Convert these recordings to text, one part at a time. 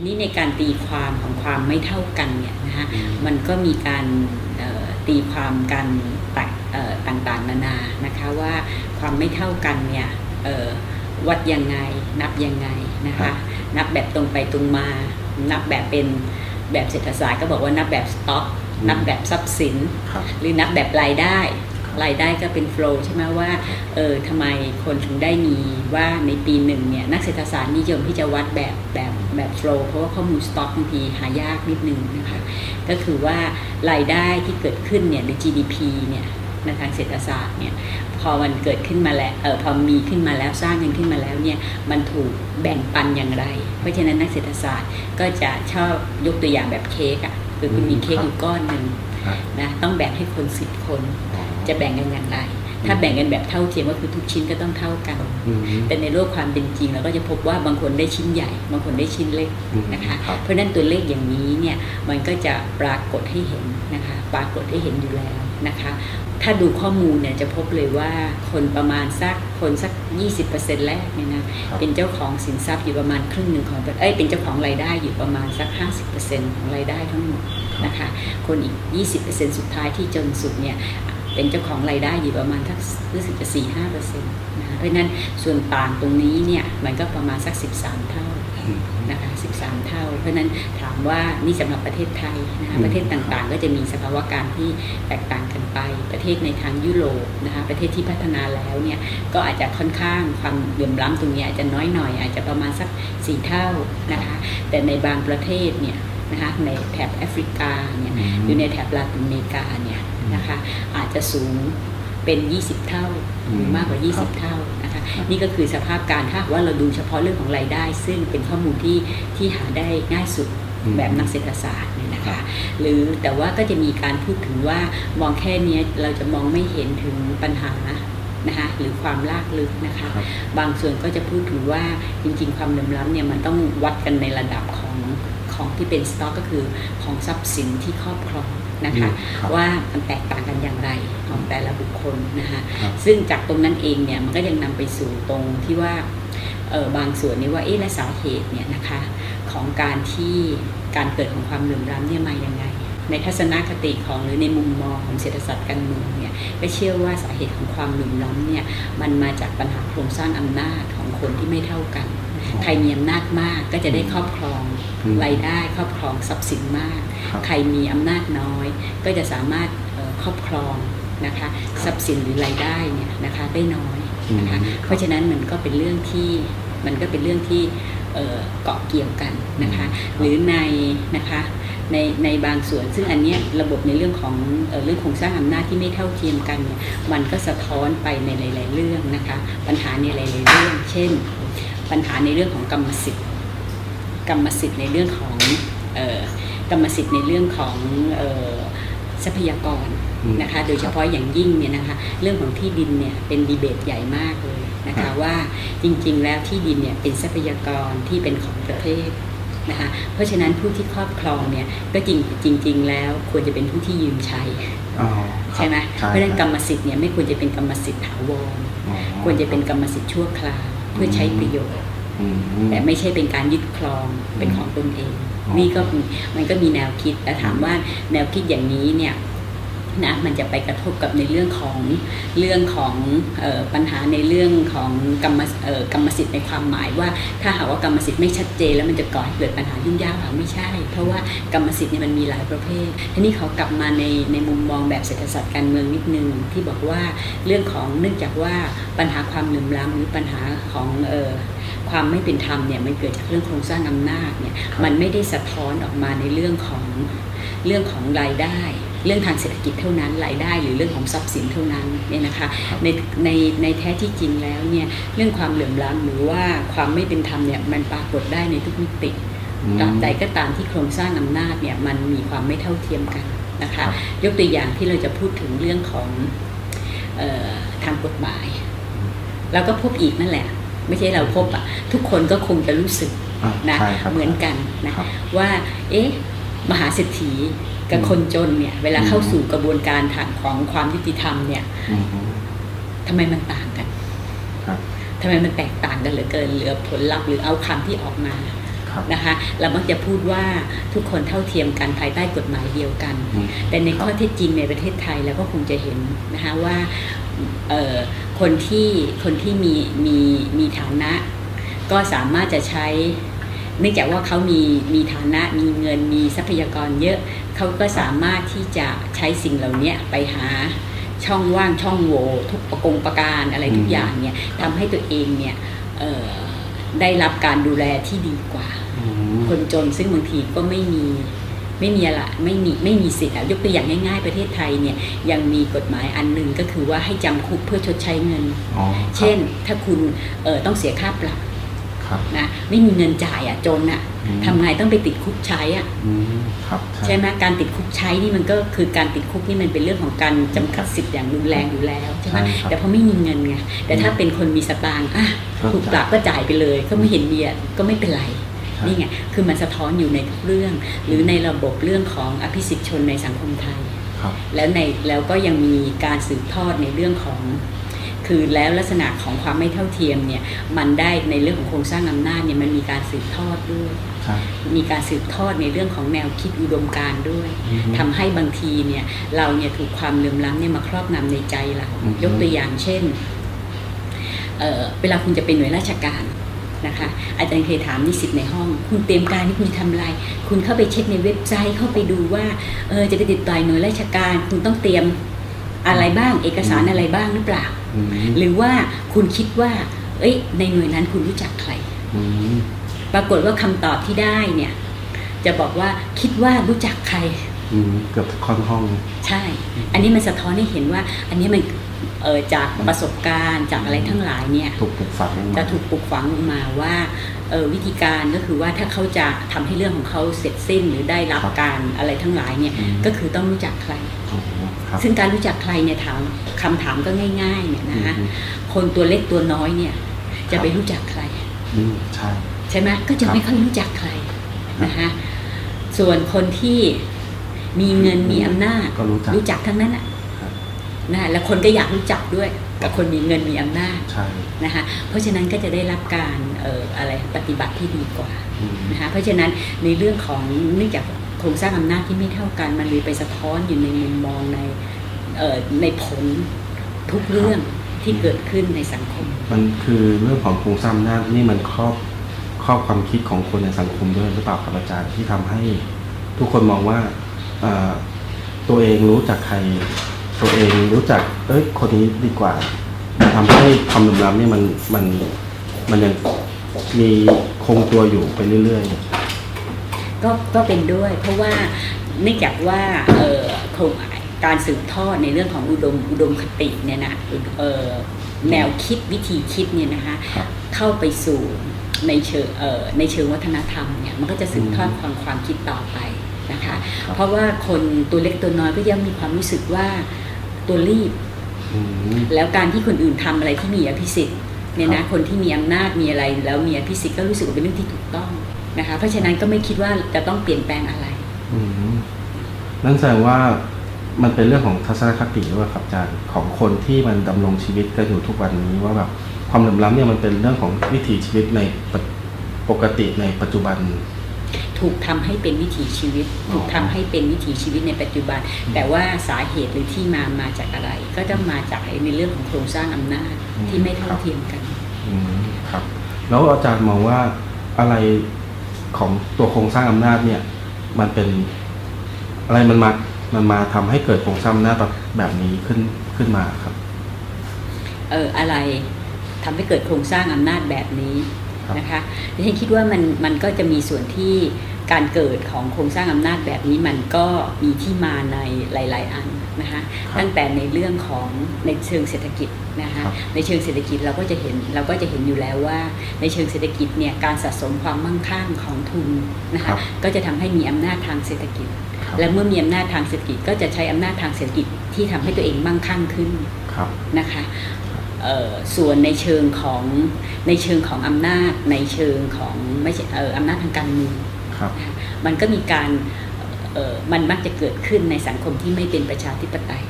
ทีนี้ในการตีความของความไม่เท่ากันเนี่ยนะคะมันก็มีการตีความกันต่างๆนานานะคะว่าความไม่เท่ากันเนี่ยวัดยังไงนับยังไงนะคะนับแบบตรงไปตรงมานับแบบเป็นแบบเศรษฐศาสตร์ก็บอกว่านับแบบสต็อกนับแบบทรัพย์สินหรือนับแบบรายได้ก็เป็นโฟลว์ใช่ไหมว่าทำไมคนถึงได้มีว่าในปีหนึ่งเนี่ยนักเศรษฐศาสตร์นิยมที่จะวัดแบบโฟลว์เพราะว่าข้อมูลสต็อกบางทีหายากนิดนึงนะคะก็คือว่ารายได้ที่เกิดขึ้นเนี่ยหรือ GDP เนี่ยในทางเศรษฐศาสตร์เนี่ยพอมันเกิดขึ้นมาแล้วพอมีขึ้นมาแล้วสร้างเงินขึ้นมาแล้วเนี่ยมันถูกแบ่งปันอย่างไรเพราะฉะนั้นนักเศรษฐศาสตร์ก็จะชอบยกตัวอย่างแบบเค้กอ่ะคือคุณมีเค้กอยู่ก้อนหนึ่งนะต้องแบ่งให้คน10 คนจะแบ่งกันอย่างไรถ้าแบ่งกันแบบเท่าเทียมก็คือทุกชิ้นก็ต้องเท่ากันแต่ในโลกความเป็นจริงเราก็จะพบว่าบางคนได้ชิ้นใหญ่บางคนได้ชิ้นเล็กนะคะเพราะนั้นตัวเลขอย่างนี้เนี่ยมันก็จะปรากฏให้เห็นนะคะปรากฏให้เห็นอยู่แล้วนะคะถ้าดูข้อมูลเนี่ยจะพบเลยว่าคนประมาณสัก 20% แรกเนี่ยนะเป็นเจ้าของสินทรัพย์อยู่ประมาณครึ่งหนึ่งของเป็นเจ้าของรายได้อยู่ประมาณสัก 50% ของรายได้ทั้งหมดนะคะคนอีก 20% สุดท้ายที่จนสุดเนี่ยเป็นเจ้าของรายได้อยู่ประมาณสักรู้สึกจะ 4-5% นะคะเพราะนั้นส่วนต่างตรงนี้เนี่ยมันก็ประมาณสัก13 เท่านะคะ13 เท่าเพราะนั้นถามว่านี่สำหรับประเทศไทยนะคะประเทศต่างๆก็จะมีสภาวะการที่แตกต่างกันไปประเทศในทางยุโรปนะคะประเทศที่พัฒนาแล้วเนี่ยก็อาจจะค่อนข้างความเหลื่อมล้ำตรงนี้อาจจะน้อยหน่อยอาจจะประมาณสัก4 เท่านะคะแต่ในบางประเทศเนี่ยนะคะในแถบแอฟริกาเนี่ยหรือในแถบลาตินอเมริกาเนี่ยนะคะอาจจะสูงเป็น20 เท่าหรือมากกว่า20 เท่านะคะนี่ก็คือสภาพการถ้าว่าเราดูเฉพาะเรื่องของรายได้ซึ่งเป็นข้อมูลที่หาได้ง่ายสุดแบบนักเศรษฐศาสตร์เนี่ยนะคะหรือแต่ว่าก็จะมีการพูดถึงว่ามองแค่นี้เราจะมองไม่เห็นถึงปัญหานะคะหรือความลากลึกนะคะบางส่วนก็จะพูดถึงว่าจริงๆความเหลื่อมล้ำเนี่ยมันต้องวัดกันในระดับของที่เป็นสต็อกก็คือของทรัพย์สินที่ครอบครองนะคะว่ามันแตกต่างกันอย่างไรของแต่ละบุคคลนะคะซึ่งจากตรงนั้นเองเนี่ยมันก็ยังนำไปสู่ตรงที่ว่าบางส่วนนี้ว่าและสาเหตุเนี่ยนะคะของการเกิดของความเหลื่อมล้ำเนี่ยมาอย่างไงในทัศนคติของหรือในมุมมองของเศรษฐศาสตร์การเมืองเนี่ยก็เชื่อว่าสาเหตุของความเหลื่อมล้ำเนี่ยมันมาจากปัญหาโครงสร้างอำนาจของคนที่ไม่เท่ากันใครมีอำนาจมากก็จะได้ครอบครองรายได้ครอบครองทรัพย์สินมากใครมีอำนาจน้อยก็จะสามารถครอบครองนะคะทรัพย์สินหรือรายได้เนี่ยนะคะได้น้อยนะคะเพราะฉะนั้นมันก็เป็นเรื่องที่เกาะเกี่ยวกันนะคะหรือนะคะในบางส่วนซึ่งอันนี้ระบบในเรื่องของโครงสร้างอำนาจที่ไม่เท่าเทียมกันเนี่ยมันก็สะท้อนไปในหลายๆเรื่องนะคะปัญหาในหลายๆเรื่องเช่นปัญหาในเรื่องของกรรมสิทธิ์ในเรื่องของกรรมสิทธิ์ในเรื่องของทรัพยากรนะคะโดยเฉพาะอย่างยิ่งเนี่ยนะคะเรื่องของที่ดินเนี่ยเป็นดีเบตใหญ่มากเลยนะคะว่าจริงๆแล้วที่ดินเนี่ยเป็นทรัพยากรที่เป็นของประเทศนะคะเพราะฉะนั้นผู้ที่ครอบครองเนี่ยก็จริงแล้วควรจะเป็นผู้ที่ยืมใช้ใช่ไหมเพราะฉะนั้นกรรมสิทธิ์เนี่ยไม่ควรจะเป็นกรรมสิทธิ์ถาวรควรจะเป็นกรรมสิทธิ์ชั่วคราวเพื่อใช้ประโยชน์แต่ไม่ใช่เป็นการยึดครองเป็นของตนเองนี่ก็มันก็มีแนวคิดแต่ถามว่าแนวคิดอย่างนี้เนี่ยนะมันจะไปกระทบกับในเรื่องของปัญหาในเรื่องของกรรมสิทธิ์ในความหมายว่าถ้าหากว่ากรรมสิทธิ์ไม่ชัดเจนแล้วมันจะก่อให้เกิดปัญหายุ่งยากหรือไม่ใช่เพราะว่ากรรมสิทธิ์เนี่ยมันมีหลายประเภททีนี้เขากลับมาในมุมมองแบบเศรษฐศาสตร์การเมืองนิดนึงที่บอกว่าเรื่องของเนื่องจากว่าปัญหาความเหลื่อมล้ำหรือปัญหาของความไม่เป็นธรรมเนี่ยมันเกิดจากเรื่องโครงสร้างอำนาจเนี่ยมันไม่ได้สะท้อนออกมาในเรื่องของรายได้เรื่องทางเศรษฐกิจเท่านั้นรายได้หรือเรื่องของทรัพย์สินเท่านั้นเนี่ยนะคะในแท้ที่จริงแล้วเนี่ยเรื่องความเหลื่อมล้ำหรือว่าความไม่เป็นธรรมเนี่ยมันปรากฏได้ในทุกมิติตราบใดก็ตามที่โครงสร้างอำนาจเนี่ยมันมีความไม่เท่าเทียมกันนะคะยกตัวอย่างที่เราจะพูดถึงเรื่องของทางกฎหมายเราก็พบอีกนั่นแหละไม่ใช่เราพบทุกคนก็คงจะรู้สึกนะเหมือนกันนะว่ามหาเศรษฐีกับคนจนเนี่ยเวลาเข้าสู่กระบวนการทางของความยุติธรรมเนี่ยทำไมมันต่างกันทำไมมันแตกต่างกันเหลือเกินเหลือผลลัพธ์หรือเอาคำที่ออกมา นะคะเรามักจะพูดว่าทุกคนเท่าเทียมกันภายใต้กฎหมายเดียวกันแต่ในข้อเท็จจริงในประเทศไทยเราก็คงจะเห็นนะคะว่าคนที่มีฐานะก็สามารถจะใช้เนื่องจากว่าเขามีฐานะมีเงินมีทรัพยากรเยอะเขาก็สามารถที่จะใช้สิ่งเหล่านี้ไปหาช่องว่างช่องโหว่ทุกประการอะไรทุกอย่างเนี่ยทำให้ตัวเองเนี่ยได้รับการดูแลที่ดีกว่าคนจนซึ่งบางทีก็ไม่มีอะไรไม่มีสิทธิ์ยกตัวอย่างง่ายๆประเทศไทยเนี่ยยังมีกฎหมายอันหนึ่งก็คือว่าให้จำคุกเพื่อชดใช้เงินเช่นถ้าคุณต้องเสียค่าปรับนะไม่มีเงินจ่ายจนทำไงต้องไปติดคุกใช้ใช่ไหมการติดคุกใช้นี่มันก็คือการติดคุกนี่มันเป็นเรื่องของการจำกัดสิทธิ์อย่างรุนแรงอยู่แล้วใช่ไหมแต่พอไม่มีเงินไงแต่ถ้าเป็นคนมีสตางค์ถูกปรับก็จ่ายไปเลยก็ไม่เห็นมีก็ไม่เป็นไรนี่ไงคือมันสะท้อนอยู่ในทุกเรื่องหรือในระบบเรื่องของอภิสิทธิชนในสังคมไทยแล้วก็ยังมีการสืบทอดในเรื่องของคือแล้วลักษณะของความไม่เท่าเทียมเนี่ยมันได้ในเรื่องของโครงสร้างอำนาจเนี่ยมันมีการสืบทอดด้วยมีการสืบทอดในเรื่องของแนวคิดอุดมการณ์ด้วยทำให้บางทีเนี่ยเราเนี่ยถูกความเหลื่อมล้ำเนี่ยมาครอบงำในใจเรายกตัวอย่างเช่นเวลาคุณจะเป็นหน่วยราชการนะคะอาจารย์เคยถามนิสิตในห้องคุณเตรียมการนี่คุณจะทำอะไรคุณเข้าไปเช็คในเว็บไซต์เข้าไปดูว่าจะไปติดต่อหน่วยราชการคุณต้องเตรียมอะไรบ้างเอกสารอะไรบ้างหรือเปล่าหรือว่าคุณคิดว่าในหน่วยนั้นคุณรู้จักใครปรากฏว่าคำตอบที่ได้เนี่ยจะบอกว่าคิดว่ารู้จักใครเกือบค่อนห้องใช่อันนี้มันสะท้อนให้เห็นว่าอันนี้มันจากประสบการณ์จากอะไรทั้งหลายเนี่ยถูกปลูกฝังจะถูกปลูกฝังลงมาว่าวิธีการก็คือว่าถ้าเขาจะทำให้เรื่องของเขาเสร็จสิ้นหรือได้รับการอะไรทั้งหลายเนี่ยก็คือต้องรู้จักใครซึ่งการรู้จักใครเนี่ยถามคำถามก็ง่ายๆเนี่ยนะฮะคนตัวเล็กตัวน้อยเนี่ยจะไปรู้จักใครใช่ไหมก็จะไม่ค่อยรู้จักใครนะฮะส่วนคนที่มีเงินมีอำนาจรู้จักทั้งนั้นนะแล้วคนก็อยากรู้จักด้วยกับคนมีเงินมีอำนาจนะคะเพราะฉะนั้นก็จะได้รับการปฏิบัติที่ดีกว่านะคะเพราะฉะนั้นในเรื่องของเนื่องจากโครงสร้างอำนาจที่ไม่เท่ากันมันเลยไปสะท้อนอยู่ในมุมมองในผลทุกเรื่องที่เกิดขึ้นในสังคมมันคือเรื่องของโครงสร้างอำนาจนี่มันครอบความคิดของคนในสังคมด้วยหรือเปล่าครับอาจารย์ที่ทำให้ทุกคนมองว่าตัวเองรู้จักใครตัวเองรู้จักคนนี้ดีกว่าทำให้ความเหลื่อมล้ำนี่มันยังมีคงตัวอยู่ไปเรื่อยๆก็เป็นด้วยเพราะว่าเนื่องจากว่าการสืบทอดในเรื่องของอุดมคติเนี่ยนะแนวคิดวิธีคิดเนี่ยนะคะเข้าไปสู่ในเชิงวัฒนธรรมเนี่ยมันก็จะสืบทอดความคิดต่อไปนะคะเพราะว่าคนตัวเล็กตัวน้อยก็ยังมีความรู้สึกว่าตัวรีบแล้วการที่คนอื่นทำอะไรที่มีอภิสิทธิ์เนี่ยนะคนที่มีอำนาจมีอะไรแล้วมีอภิสิทธิ์ก็รู้สึกว่าเป็นเรื่องที่ถูกต้องนะคะเพราะฉะนั้นก็ไม่คิดว่าจะต้องเปลี่ยนแปลงอะไรนั่นแสดงว่ามันเป็นเรื่องของทัศนคติด้วยครับอาจารย์ของคนที่มันดำรงชีวิตกันอยู่ทุกวันนี้ว่าแบบความเหลื่อมล้ำเนี่ยมันเป็นเรื่องของวิถีชีวิตในปกติในปัจจุบันถูกทำให้เป็นวิถีชีวิตถูกทำให้เป็นวิถีชีวิตในปัจจุบันแต่ว่าสาเหตุหรือที่มาจากอะไรก็จะมาจากในเรื่องของโครงสร้างอำนาจที่ไม่เท่าเทียมกันครับแล้วอาจารย์มองว่าอะไรของตัวโครงสร้างอำนาจเนี่ยมันเป็นอะไรมันมาทำให้เกิดโครงสร้างอำนาจแบบนี้ขึ้นมาครับอะไรทำให้เกิดโครงสร้างอำนาจแบบนี้นะคะดิฉันคิดว่ามันก็จะมีส่วนที่การเกิดของโครงสร้างอำนาจแบบนี้มันก็มีที่มาในหลายๆอันนะคะตั้งแต่ในเรื่องของในเชิงเศรษฐกิจนะคะในเชิงเศรษฐกิจเราก็จะเห็นอยู่แล้วว่าในเชิงเศรษฐกิจเนี่ยการสะสมความมั่งคั่งของทุนนะคะก็จะทำให้มีอำนาจทางเศรษฐกิจและเมื่อมีอำนาจทางเศรษฐกิจก็จะใช้อำนาจทางเศรษฐกิจที่ทำให้ตัวเองมั่งคั่งขึ้นนะคะส่วนในเชิงของอำนาจในเชิงของไม่ใช่อำนาจทางการเมืองมันก็มีการมันมักจะเกิดขึ้นในสังคมที่ไม่เป็นประชาธิปไตย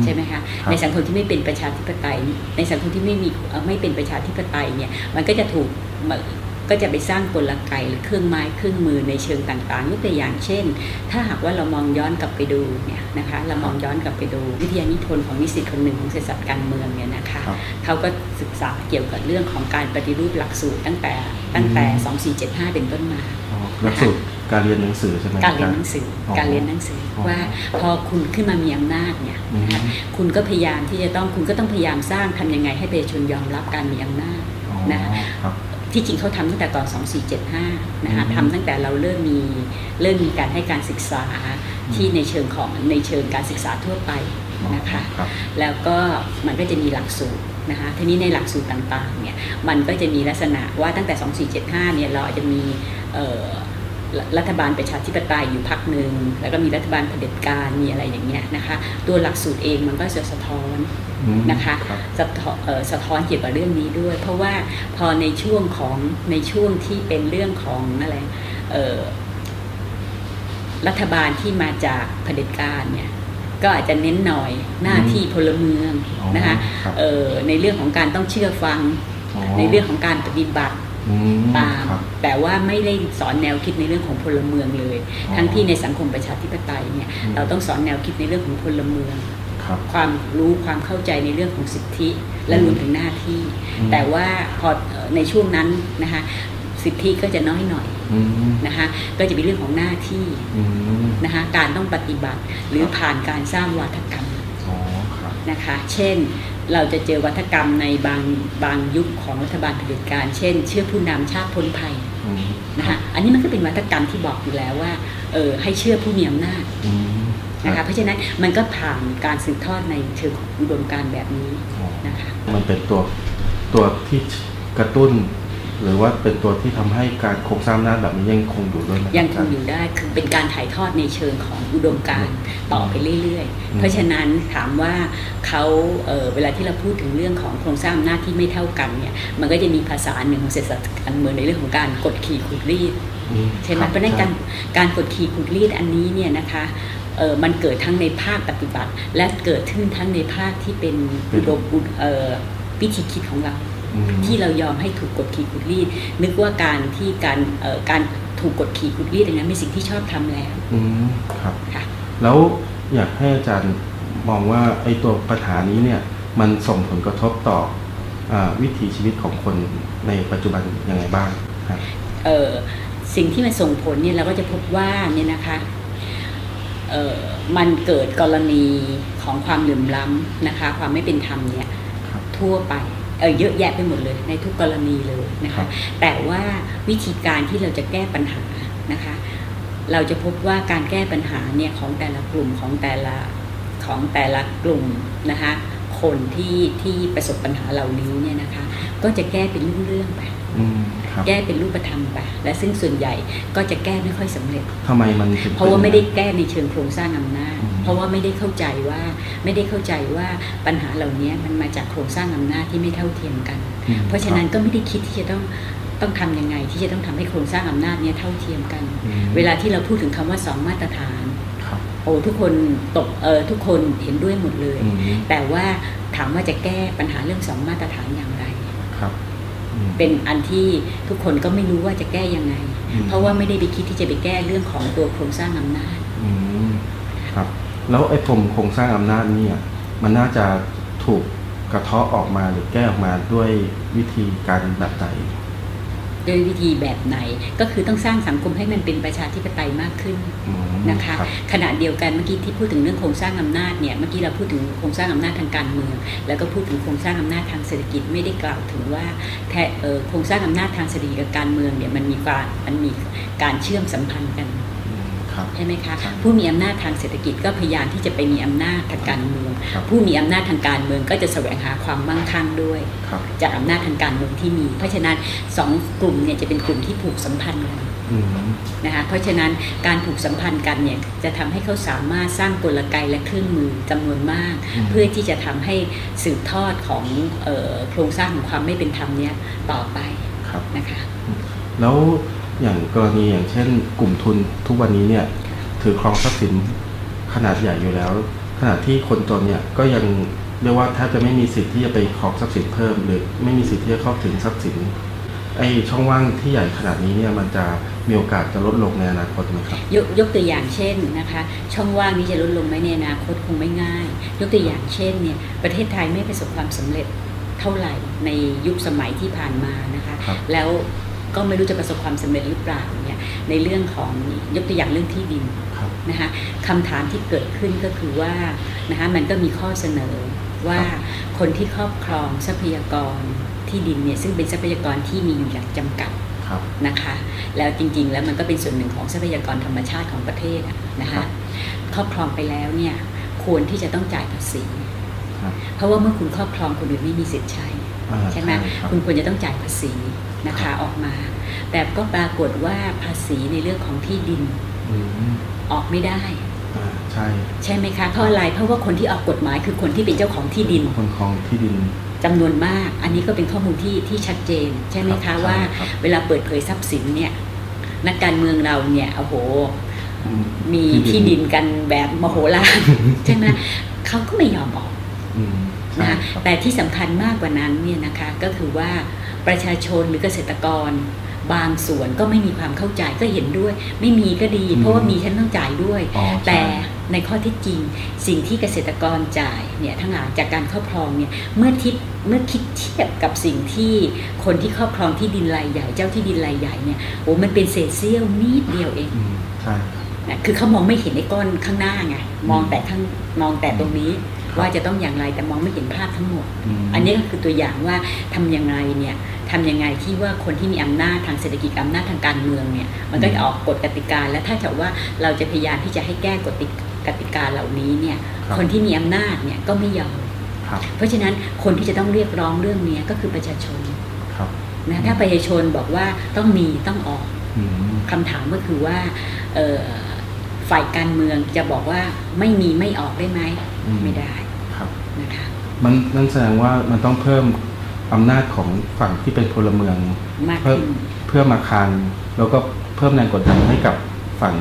ใช่ไหมคะในสังคมที่ไม่เป็นประชาธิปไตยในสังคมที่ไม่เป็นประชาธิปไตยเนี่ยมันก็จะถูก ก็จะไปสร้างกลไกหรือเครื่องไม้เครื่องมือในเชิงต่างๆยกตัวอย่างเช่นถ้าหากว่าเรามองย้อนกลับไปดูเนี่ยนะคะเรามองย้อนกลับไปดูวิทยานิพนธ์ของนิสิตคนหนึ่งของเศรษฐศาสตร์การเมืองเนี่ยนะคะเขาก็ศึกษาเกี่ยวกับเรื่องของการปฏิรูปหลักสูตรตั้งแต่ 2475 เป็นต้นมาหลักสูตรการเรียนหนังสือใช่ไหมการเรียนหนังสือการเรียนหนังสือว่าพอคุณขึ้นมามีอำนาจเนี่ยนะคะคุณก็พยายามที่จะคุณก็ต้องพยายามสร้างทำยังไงให้ประชาชนยอมรับการมีอำนาจนะคะที่จริงเขาทำตั้งแต่ก่อน 2475 นะคะทำตั้งแต่เราเริ่มมีการให้การศึกษาที่ในเชิงการศึกษาทั่วไปนะคะแล้วก็มันก็จะมีหลักสูตรนะคะทีนี้ในหลักสูตรต่างๆเนี่ยมันก็จะมีลักษณะว่าตั้งแต่ 2475 เนี่ยเราอาจจะมีรัฐบาลประชาธิปไตยอยู่พรรคหนึ่งแล้วก็มีรัฐบาลเผด็จการมีอะไรอย่างเงี้ยนะคะตัวหลักสูตรเองมันก็จะสะท้อนนะคะสะท้อนเกี่ยวกับเรื่องนี้ด้วยเพราะว่าพอในช่วงที่เป็นเรื่องของอะไรรัฐบาลที่มาจากเผด็จการเนี่ยก็อาจจะเน้นหน่อยหน้าที่พลเมืองนะคะในเรื่องของการต้องเชื่อฟังในเรื่องของการปฏิบัติตามแต่ว่าไม่ได้สอนแนวคิดในเรื่องของพลเมืองเลยทั้งที่ในสังคมประชาธิปไตยเนี่ยเราต้องสอนแนวคิดในเรื่องของพลเมืองความรู้ความเข้าใจในเรื่องของสิทธิและรวมถึงหน้าที่แต่ว่าพอในช่วงนั้นนะคะสิทธิก็จะน้อยหน่อยนะคะก็จะเป็นเรื่องของหน้าที่นะคะการต้องปฏิบัติหรือผ่านการสร้างวาทกรรมนะคะเช่นเราจะเจอวัฒกรรมในบางยุคของรัฐบาลเผด็จการเช่นเชื่อผู้นำชาติพ้นภัยนะคะอันนี้มันก็เป็นวัฒกรรมที่บอกอยู่แล้วว่าให้เชื่อผู้มีอำนาจนะคะเพราะฉะนั้นมันก็ผ่านการสืบทอดในเชิงของอุดมการณ์แบบนี้นะคะมันเป็นตัวที่กระตุ้นหรือว่าเป็นตัวที่ทำให้การโครงสร้างอำนาจแบบนี้ยังคงอยู่ด้วยยังคงอยู่ได้คือเป็นการถ่ายทอดในเชิงของอุดมการณ์ต่อไปเรื่อยๆเพราะฉะนั้นถามว่าเขาเวลาที่เราพูดถึงเรื่องของโครงสร้างอำนาจที่ไม่เท่ากันเนี่ยมันก็จะมีภาษาหนึ่งของเศรษฐศาสตร์การเมืองในเรื่องของการกดขี่ขูดรีดใช่ไหมเพราะนั้นการกดขี่ขูดรีดอันนี้เนี่ยนะคะมันเกิดทั้งในภาคปฏิบัติและเกิดขึ้นทั้งในภาคที่เป็นอุดมวิธีคิดของเราที่เรายอมให้ถูกกดขี่ขูดรีดนึกว่าการถูกกดขี่ขูดรีดอย่างนั้นเป็นสิ่งที่ชอบทำแล้วครับแล้วอยากให้อาจารย์มองว่าไอ้ตัวปัญหานี้เนี่ยมันส่งผลกระทบต่อวิถีชีวิตของคนในปัจจุบันยังไงบ้างครับสิ่งที่มันส่งผลเนี่ยเราก็จะพบว่าเนี่ยนะคะมันเกิดกรณีของความเหลื่อมล้ำนะคะความไม่เป็นธรรมเนี่ยทั่วไปเยอะแยะไปหมดเลยในทุกกรณีเลยนะคะแต่ว่าวิธีการที่เราจะแก้ปัญหานะคะเราจะพบว่าการแก้ปัญหาเนี่ยของแต่ละกลุ่มของแต่ละกลุ่มนะคะคนที่ประสบปัญหาเหล่านี้เนี่ยนะคะก็จะแก้เป็นเรื่องๆไปแก้เป็นรูปธรรมไปและซึ่งส่วนใหญ่ก็จะแก้ไม่ค่อยสำเร็จทำไมมันเพราะว่าไม่ได้แก้ในเชิงโครงสร้างอำนาจเพราะว่าไม่ได้เข้าใจว่าปัญหาเหล่านี้มันมาจากโครงสร้างอำนาจที่ไม่เท่าเทียมกันเพราะฉะนั้นก็ไม่ได้คิดที่จะต้องทำยังไงที่จะต้องทำให้โครงสร้างอำนาจนี้เท่าเทียมกันเวลาที่เราพูดถึงคำว่า2มาตรฐานทุกคนทุกคนเห็นด้วยหมดเลยแต่ว่าถามว่าจะแก้ปัญหาเรื่อง2มาตรฐานอย่างไรเป็นอันที่ทุกคนก็ไม่รู้ว่าจะแก้ยังไงเพราะว่าไม่ได้ไปคิดที่จะไปแก้เรื่องของตัวโครงสร้างอำนาจครับแล้วไอ้ปมโครงสร้างอำนาจเนี่ยมันน่าจะถูกกระเทาะออกมาหรือแก้ออกมาด้วยวิธีการแบบไหนโดยวิธีแบบไหนก็คือต้องสร้างสังคมให้มันเป็นประชาธิปไตยมากขึ้นนะคะขณะเดียวกันเมื่อกี้ที่พูดถึงเรื่องโครงสร้างอำนาจเนี่ยเมื่อกี้เราพูดถึงโครงสร้างอำนาจทางการเมืองแล้วก็พูดถึงโครงสร้างอำนาจทางเศรษฐกิจไม่ได้กล่าวถึงว่าโครงสร้างอำนาจทางเศรษฐกิจกับการเมืองเนี่ยมันมีการเชื่อมสัมพันธ์กันใช่ไหมคะผู้มีอำนาจทางเศรษฐกิจก็พยายามที่จะไปมีอำนาจทางการเมืองผู้มีอำนาจทางการเมืองก็จะแสวงหาความมั่งคั่งด้วยจากอำนาจทางการเมืองที่มีเพราะฉะนั้น2กลุ่มเนี่ยจะเป็นกลุ่มที่ผูกสัมพันธ์กันนะคะเพราะฉะนั้นการผูกสัมพันธ์กันเนี่ยจะทำให้เขาสามารถสร้างกลไกและเครื่องมือจำนวนมากเพื่อที่จะทำให้สืบทอดของโครงสร้างของความไม่เป็นธรรมเนี่ยต่อไปนะคะแล้วอย่างกรณีอย่างเช่นกลุ่มทุนทุกวันนี้เนี่ยถือครองทรัพย์สินขนาดใหญ่อยู่แล้วขณะที่คนจนเนี่ยก็ยังเรียกว่าแทบจะไม่มีสิทธิ์ที่จะไปครองทรัพย์สินเพิ่มหรือไม่มีสิทธิ์ที่จะเข้าถึงทรัพย์สิน ไอ้ช่องว่างที่ใหญ่ขนาดนี้เนี่ยมันจะมีโอกาสจะลดลงในอนาคตไหมครับยกตัวอย่างเช่นนะคะช่องว่างนี้จะลดลงไหมในอนาคตคงไม่ง่ายยกตัวอย่างเช่นเนี่ยประเทศไทยไม่ประสบความสำเร็จเท่าไหร่ในยุคสมัยที่ผ่านมานะคะแล้วก็ไม่รู้จะประสบความสำเร็จหรือเปล่าเนี่ยในเรื่องของยกตัวอย่างเรื่องที่ดินนะคะคำถามที่เกิดขึ้นก็คือว่านะคะมันก็มีข้อเสนอว่าคนที่ครอบครองทรัพยากรที่ดินเนี่ยซึ่งเป็นทรัพยากรที่มีอยู่อย่างจำกัดนะคะแล้วจริงๆแล้วมันก็เป็นส่วนหนึ่งของทรัพยากรธรรมชาติของประเทศนะคะครอบครองไปแล้วเนี่ยควรที่จะต้องจ่ายภาษีเพราะว่าเมื่อคุณครอบครองคนอื่นไม่มีสิทธิ์ใช่ไหมคุณควรจะต้องจ่ายภาษีนะคะออกมาแต่ก็ปรากฏว่าภาษีในเรื่องของที่ดินออกไม่ได้ใช่ไหมคะเพราะอะไรเพราะว่าคนที่ออกกฎหมายคือคนที่เป็นเจ้าของที่ดินคนของที่ดินจำนวนมากอันนี้ก็เป็นข้อมูลที่ชัดเจนใช่ไหมคะว่าเวลาเปิดเผยทรัพย์สินเนี่ยนักการเมืองเราเนี่ยโอ้โหมีที่ดินกันแบบมโหฬารใช่ไหมเขาก็ไม่ยอมออกนะแต่ที่สำคัญมากกว่านั้นเนี่ยนะคะก็คือว่าประชาชนหรือเกษตรกรบางส่วนก็ไม่มีความเข้าใจก็เห็นด้วยไม่มีก็ดีเพราะว่ามีฉันต้องจ่ายด้วยแต่ในข้อที่จริงสิ่งที่เกษตรกรจ่ายเนี่ยทั้งหลายจากการครอบครองเนี่ยเมื่อคิดเทียบกับสิ่งที่คนที่ครอบครองที่ดินรายใหญ่เจ้าที่ดินรายใหญ่เนี่ยโอ้มันเป็นเศษเสี้ยวนิดเดียวเองใช่นะคือเขามองไม่เห็นในก้อนข้างหน้าไงมองแต่ตรงนี้ว่าจะต้องอย่างไรแต่มองไม่เห็นภาพทั้งหมดอันนี้ก็คือตัวอย่างว่าทำยังไงที่ว่าคนที่มีอำนาจทางเศรษฐกิจอำนาจทางการเมืองเนี่ยมันก็จะออกกฎกติกาและถ้าจะว่าเราจะพยายามที่จะให้แก้กฎกติกาเหล่านี้เนี่ยคนที่มีอำนาจเนี่ยก็ไม่ยอมเพราะฉะนั้นคนที่จะต้องเรียกร้องเรื่องนี้ก็คือประชาชนนะถ้าประชาชนบอกว่าต้องออกคำถามก็คือว่าฝ่ายการเมืองจะบอกว่าไม่ออกได้ไหมไม่ได้นะคะมันแสดงว่ามันต้องเพิ่มอำนาจของฝั่งที่เป็นพลเมืองเพื่อมาคานแล้วก็เพิ่มแรงกดดันให้กับฝั่ง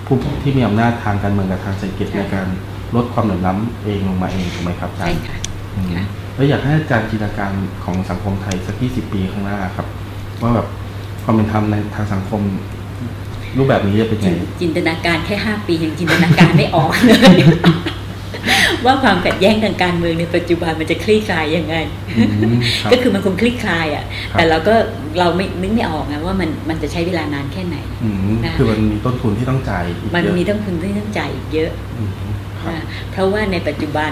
ผู้ที่มีอำนาจทางการเมืองกับทางเศรษฐกิจในการลดความเหลื่อมล้ำเองลงมาเองถูกไหมครับอาจารย์แล้วอยากให้อาจารย์จินตนาการของสังคมไทยสัก20 ปีข้างหน้าครับว่าแบบความเป็นธรรมในทางสังคมรูปแบบนี้จะเป็นยังไงจินตนาการแค่5 ปียังจินตนาการไม่ออกเลยว่าความขัดแย้งทางการเมืองในปัจจุบันมันจะคลี่คลายยังไงก็คือมันคงคลี่คลายอ่ะแต่เราไม่ออกนะว่ามันจะใช้เวลานานแค่ไหนคือมันมีต้นทุนที่ต้องจ่ายมันมีต้นทุนที่ต้องจ่ายเยอะเพราะว่าในปัจจุบัน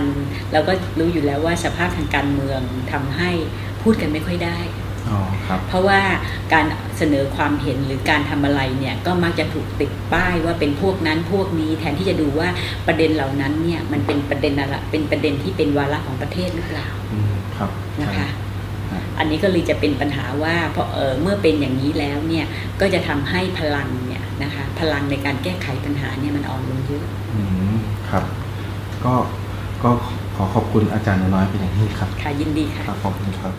เราก็รู้อยู่แล้วว่าสภาพทางการเมืองทำให้พูดกันไม่ค่อยได้เพราะว่าการเสนอความเห็นหรือการทำอะไรเนี่ยก็มักจะถูกติดป้ายว่าเป็นพวกนั้นพวกนี้แทนที่จะดูว่าประเด็นเหล่านั้นเนี่ยมันเป็นประเด็นอะไรเป็นประเด็นที่เป็นวาระของประเทศหรือเปล่านะคะอันนี้ก็เลยจะเป็นปัญหาว่าเพราะเมื่อเป็นอย่างนี้แล้วเนี่ยก็จะทำให้พลังเนี่ยนะคะพลังในการแก้ไขปัญหาเนี่ยมันอ่อนลงเยอะครับก็ขอขอบคุณอาจารย์น้อยเป็นอย่างยิ่งครับค่ะยินดีค่ะขอบคุณครับ